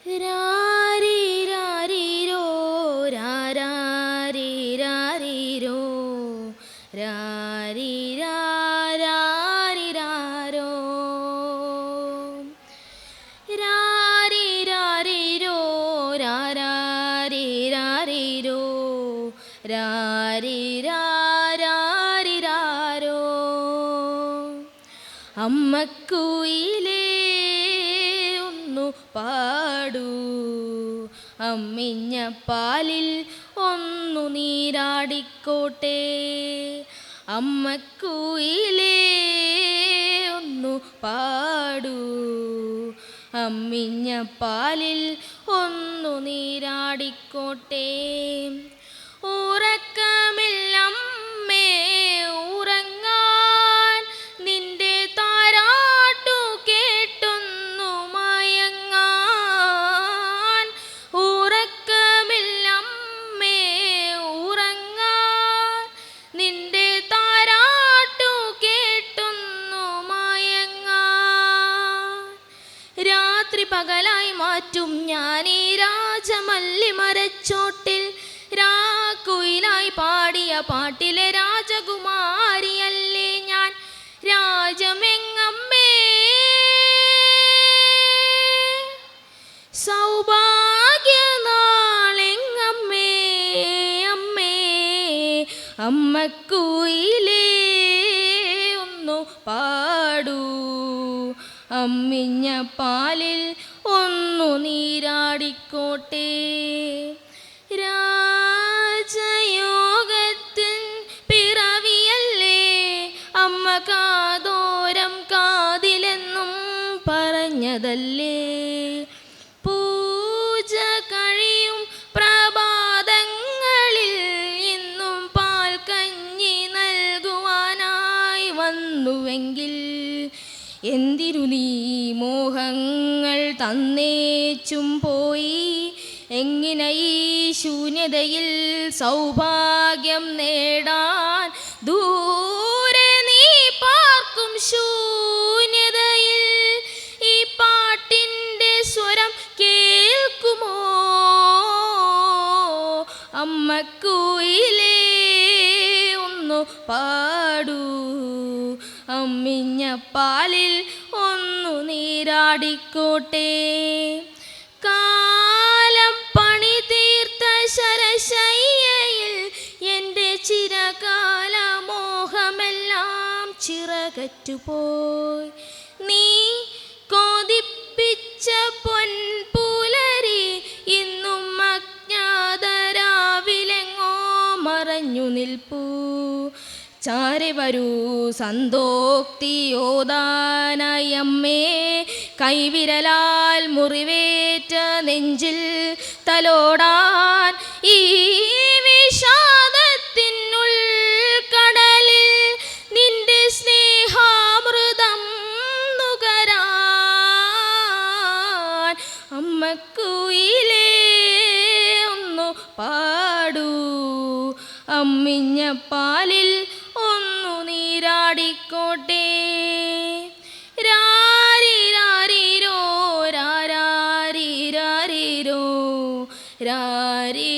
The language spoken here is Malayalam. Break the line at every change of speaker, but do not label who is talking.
രാരി രാരിരോ രാരാരി രാരിരോ രാരി രാരാരിരാരോ രാരി രാരിരോ രാരാരി രാരിരോ രാരി രാരാരിരാരോ അമ്മക്കുയിലേ ഒന്നു പാടൂ അമ്മിഞ്ഞ പാലിൽ ഒന്നു നീരാടിക്കോട്ടെ അമ്മക്കുയിലേ ഒന്നു പാടൂ അമ്മിഞ്ഞ പാലിൽ ഒന്നു നീരാടിക്കോട്ടെ ഉറക്കമില്ലമ്മേ ഉറങ്ങാൻ നിന്റെ താരാട്ടു കേട്ടൊന്നു മയങ്ങാൻ ഉറക്കമില്ലമ്മേ ഉറങ്ങാൻ നിന്റെ താരാട്ടു കേട്ടൊന്നു മയങ്ങാൻ രാത്രി പകലായി മാറ്റും ഞാനീ രാജമല്ലി മരച്ചോട്ടിൽ രാക്കുയിലായി പാടിയ പാട്ടിലെ രാജകുമാരിയല്ലേ ഞാൻ രാജമെങ്ങമ്മേ സൗഭാഗ്യനാളെങ്ങമ്മേ അമ്മേ അമ്മക്കുയിലേ ഒന്നു പാടൂ അമ്മിഞ്ഞ പാലിൽ ഒന്നു നീരാടിക്കോട്ടെ രാജയോഗത്തിൻ പിറവിയല്ലേ അമ്മ കാതോരം കാതിലെന്നും പറഞ്ഞതല്ലേ പൂജ കഴിയും പ്രഭാതങ്ങളിൽ ഇന്നും പാൽ കഞ്ഞി നൽകുവാനായി വന്നുവെങ്കിൽ എന്തിരു നീ മോഹങ്ങൾ തന്നേച്ചും പോയി എങ്ങനെ ഈ ശൂന്യതയിൽ സൗഭാഗ്യം നേടാൻ ദൂരെ നീ പാർക്കും ശൂന്യതയിൽ ഈ പാട്ടിൻ്റെ സ്വരം കേൾക്കുമോ അമ്മക്കുയിലേ ഒന്നു പാടൂ അമ്മിഞ്ഞ പാലിൽ ഒന്നു നീരാടിക്കോട്ടെ കാലം പണി തീർത്ത ശരശയ്യയിൽ എൻ്റെ ചിരകാല മോഹമെല്ലാം ചിറകറ്റുപോയി നീ കൊതിപ്പിച്ച പൊൻപുലരി ഇന്നും അജ്ഞാതരാവിലെങ്ങോ മറഞ്ഞു നിൽപ്പൂ ചാരെ വരൂ സന്തോക്തിയോദാനായി അമ്മേ കൈവിരലാൽ മുറിവേറ്റ നെഞ്ചിൽ തലോടാൻ ഈ വിഷാദത്തിനുൾ കടലിൽ നിന്റെ സ്നേഹാമൃതം നുകരാൻ അമ്മക്കുയിലേ ഒന്നു പാടൂ അമ്മിഞ്ഞ പാലിൽ ഒന്നു നീരാടിക്കോട്ടെ രാരി രാരിരോ രാരാരി രാരിരോ രാരി